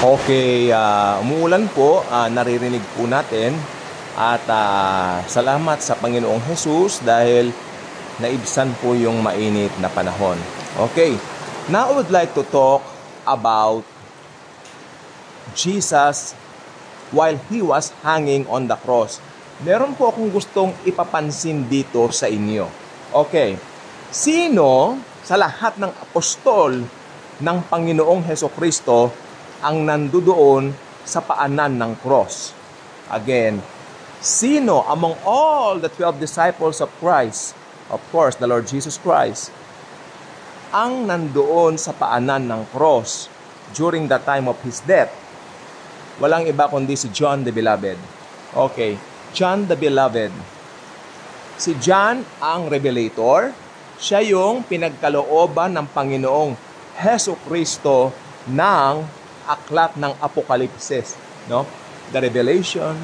Okay, umuulan po, naririnig po natin at salamat sa Panginoong Jesus dahil naibsan po yung mainit na panahon. Okay, now I would like to talk about Jesus while He was hanging on the cross. Meron po akong gustong ipapansin dito sa inyo. Okay, sino sa lahat ng apostol ng Panginoong Hesukristo ang nandoon sa paanan ng cross? Again, sino among all the 12 disciples of Christ, of course, the Lord Jesus Christ, ang nandoon sa paanan ng cross during the time of His death? Walang iba kundi si John the Beloved. Okay, John the Beloved. Si John ang revelator. Siya yung pinagkalooban ng Panginoong Hesukristo ng aklat ng Apokalipsis, no? The revelation,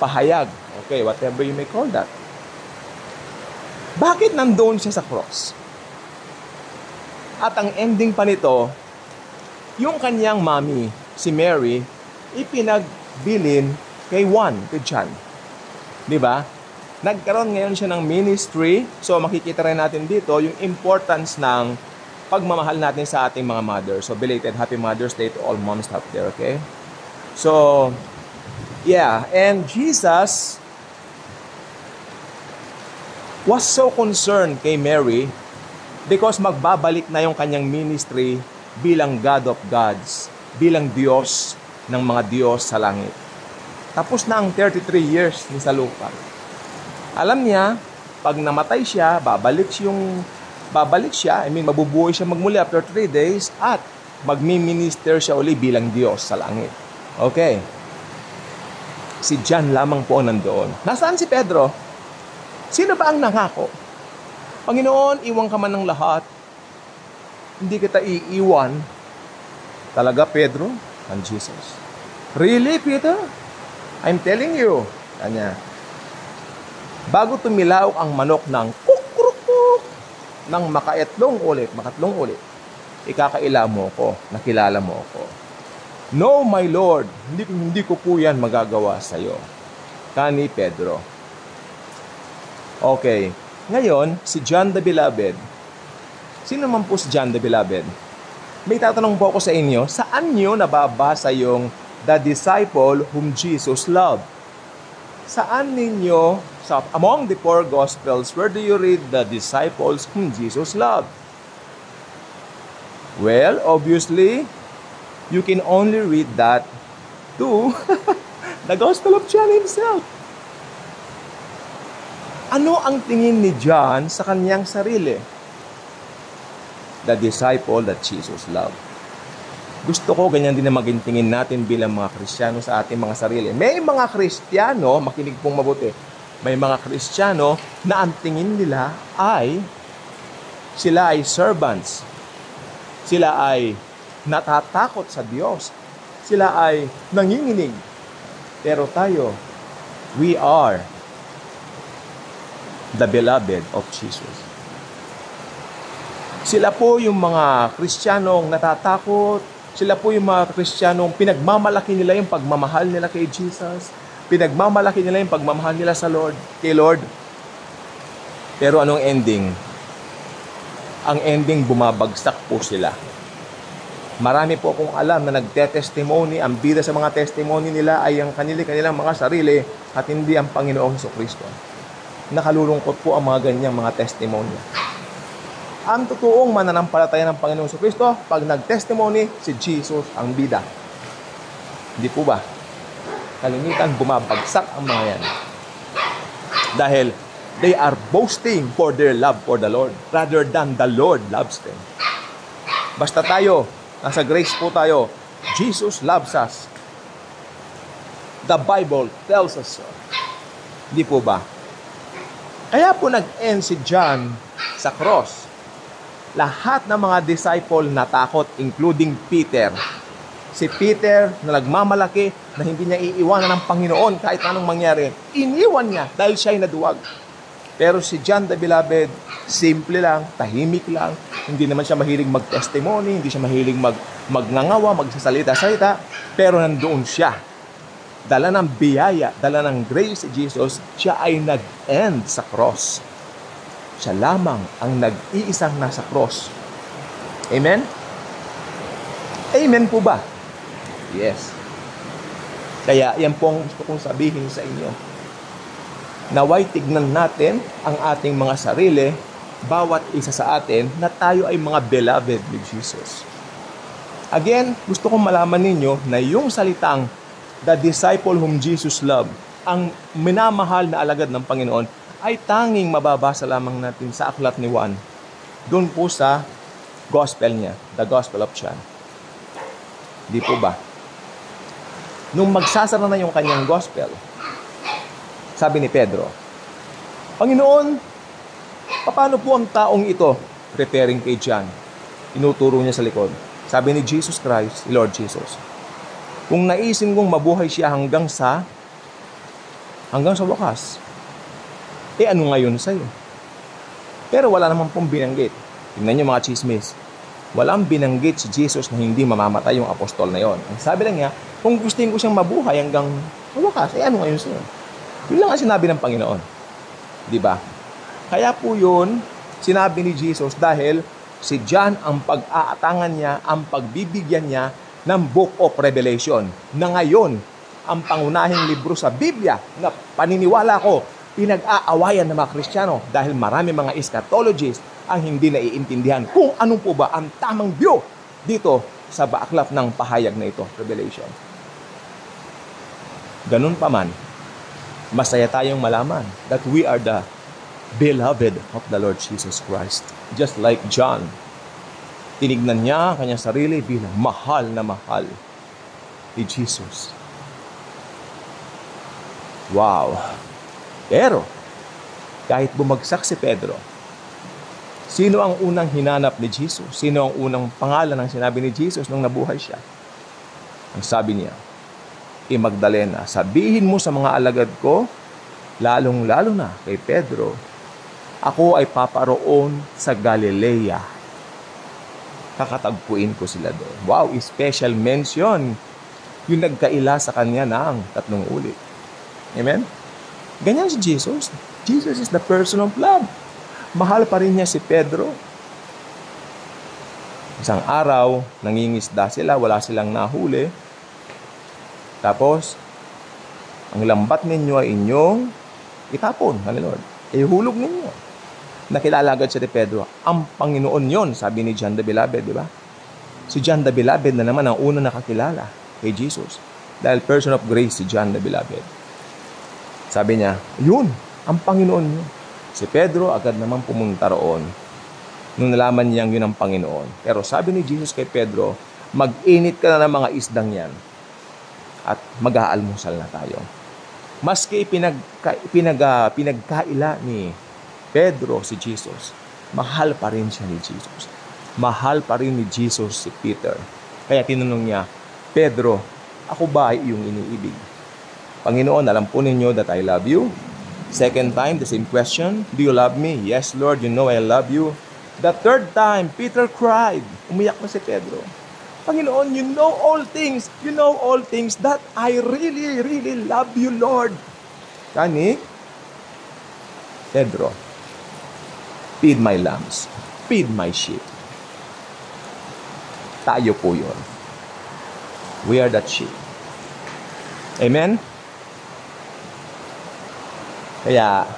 pahayag, okay, whatever you may call that. Bakit nandoon siya sa cross? At ang ending pa nito, yung kanyang mommy, si Mary, ipinagbilin kay John. Di ba? Nagkaroon ngayon siya ng ministry, so makikita rin natin dito yung importance ng pagmamahal natin sa ating mga mothers. So, belated Happy Mother's Day to all moms out there, okay? So, yeah. And Jesus was so concerned kay Mary because magbabalik na yung kanyang ministry bilang God of gods, bilang Diyos ng mga Diyos sa langit. Tapos na ang 33 years ni sa lupa. Alam niya, pag namatay siya, babalik siya, mabubuhay siya magmuli after 3 days at magmi-minister siya uli bilang Diyos sa langit. Okay. Si John lamang po nandoon. Nasaan si Pedro? Sino ba ang nangako? Panginoon, iwan ka man ng lahat. Hindi kita iiwan. Talaga, Pedro? And Jesus. Really, Peter? I'm telling you. Kanya. Bago tumilaw ang manok ng nang makatlong ulit, ikakaila mo ko, nakilala mo ko. No, my Lord, hindi ko po yan magagawa sa iyo. Kani Pedro. Okay, ngayon, si John the Beloved. Sino man po si John the Beloved? May tatanong po ako sa inyo, saan nyo nababasa yung the disciple whom Jesus loved? Saan ninyo, among the four Gospels, where do you read the disciples whom Jesus loved? Well, obviously, you can only read that to the Gospel of John himself. Ano ang tingin ni John sa kanyang sarili? The disciple that Jesus loved. Gusto ko ganyan din na maging tingin natin bilang mga Kristiyano sa ating mga sarili. May mga Kristiyano, makinig pong mabuti, may mga Kristiyano na ang tingin nila ay sila ay servants. Sila ay natatakot sa Diyos. Sila ay nanginginig. Pero tayo, we are the beloved of Jesus. Sila po yung mga Kristiyanong natatakot. Sila po yung mga Kristiyanong pinagmamalaki nila yung pagmamahal nila kay Jesus. Pinagmamalaki nila yung pagmamahal nila sa Lord, kay Lord. Pero anong ending? Ang ending, bumabagsak po sila. Marami po akong alam na nagte-testimony, ang bida sa mga testimony nila ay ang kanilang mga sarili at hindi ang Panginoong Jesucristo. Nakalulungkot po ang mga ganyang mga testimony. Ang totoong mananampalataya ng Panginoong Jesucristo, pag nag-testimony, si Jesus ang bida. Hindi po ba? Kalimitan, bumabagsak ang mga yan. Dahil they are boasting for their love for the Lord rather than the Lord loves them. Basta tayo, nasa grace po tayo, Jesus loves us. The Bible tells us so. Hindi po ba? Kaya po nag-end si John sa cross. Lahat ng mga disciple natakot, including Peter. Si Peter na nagmamalaki na hindi niya iiwanan ng Panginoon kahit anong mangyari. Iniwan niya dahil siya'y naduwag. Pero si John the Beloved, simple lang, tahimik lang. Hindi naman siya mahilig mag-testimony, hindi siya mahilig magngangawa, magsasalita-salita. Pero nandoon siya. Dala ng biyaya, dala ng grace si Jesus, siya ay nag-end sa cross. Siya lamang ang nag-iisang nasa cross. Amen? Amen po ba? Yes. Kaya yan po ang gusto kong sabihin sa inyo. Naway tignan natin ang ating mga sarili, bawat isa sa atin, na tayo ay mga beloved ni Jesus. Again, gusto kong malaman ninyo na yung salitang, the disciple whom Jesus loved, ang minamahal na alagad ng Panginoon, ay tanging mababasa lamang natin sa aklat ni Juan. Doon po sa gospel niya, the Gospel of John. Di po ba? Nung magsasara na yung kanyang gospel, sabi ni Pedro, Panginoon, paano po ang taong ito? Referring kay John. Inuturo niya sa likod. Sabi ni Jesus Christ, Lord Jesus, kung naisin kong mabuhay siya hanggang sa wakas, ano ngayon sa'yo? Pero wala naman pong binanggit. Tingnan niyo mga chismis. Walang binanggit si Jesus na hindi mamamatay yung apostol na yon. Ang sabi lang niya, kung gusto ko siyang mabuhay hanggang wakas, ano ngayon sa'yo? Yun lang ang sinabi ng Panginoon. Di ba? Kaya po yun, sinabi ni Jesus dahil si John ang pag-aatangan niya, ang pagbibigyan niya ng Book of Revelation na ngayon ang pangunahing libro sa Biblia na paniniwala ko pinag-aawayan ng mga Kristiyano dahil marami mga eschatologists ang hindi naiintindihan kung anong po ba ang tamang view dito sa aklat ng pahayag na ito, Revelation. Ganun pa man, masaya tayong malaman that we are the beloved of the Lord Jesus Christ. Just like John, tinignan niya kanyang sarili bilang mahal na mahal ni Jesus. Wow! Pero, kahit bumagsak si Pedro, sino ang unang hinanap ni Jesus? Sino ang unang pangalan ng sinabi ni Jesus nung nabuhay siya? Ang sabi niya, Magdalena, sabihin mo sa mga alagad ko, lalong-lalo na kay Pedro, ako ay paparoon sa Galilea. Kakatagpuin ko sila doon. Wow, special mention. Yung nagkaila sa kanya ng 3 ulit. Amen? Ganyan si Jesus. Jesus is the person of love. Mahal pa rin niya si Pedro. Isang araw, nangingisda sila, wala silang nahuli. Tapos, ang lambat ninyo ay inyong itapon, Lord. Ihulog ninyo. Nakilala agad siya ni Pedro. Ang Panginoon yon, sabi ni John the Beloved, di ba? Si John the Beloved na naman ang unang nakakilala kay Jesus. Dahil person of grace si John the Beloved. Sabi niya, yun, ang Panginoon niyo. Si Pedro agad naman pumunta roon nung nalaman niyang yun ang Panginoon. Pero sabi ni Jesus kay Pedro, mag-init ka na ng mga isdang yan at mag-aalmusal na tayo. Maski pinagkaila ni Pedro si Jesus, mahal pa rin siya ni Jesus. Mahal pa rin ni Jesus si Peter. Kaya tinanong niya, Pedro, ako ba ay iyong iniibig? Panginoon, alam po ninyo that I love you. Second time, the same question, do you love me? Yes, Lord, you know I love you. The third time, Peter cried. Umiyak na si Pedro. Panginoon, you know all things that I really, really love you, Lord. Kani, Pedro, feed my lambs, feed my sheep. Tayo po yun. We are that sheep. Amen? Kaya,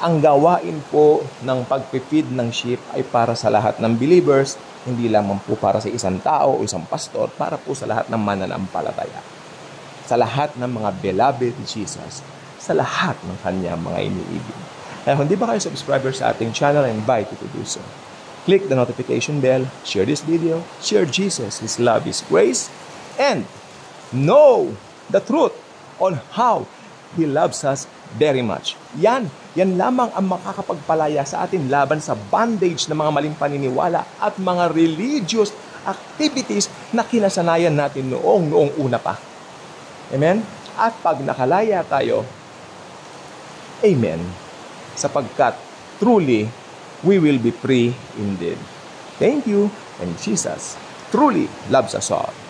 ang gawain po ng pagpipid ng sheep ay para sa lahat ng believers, hindi lamang po para sa isang tao o isang pastor, para po sa lahat ng mananampalataya. Sa lahat ng mga beloved ni Jesus, sa lahat ng kanyang mga iniibig. Kaya kung di ba kayo subscriber sa ating channel, I invite you to do so. Click the notification bell, share this video, share Jesus, His love, His grace, and know the truth on how He loves us very much. Yan lamang ang makakapagpalaya sa atin laban sa bondage ng mga maling paniniwala at mga religious activities na kinasanayan natin noong una pa. Amen? At pag nakalaya tayo, amen, sapagkat truly, we will be free indeed. Thank you, and Jesus truly loves us all.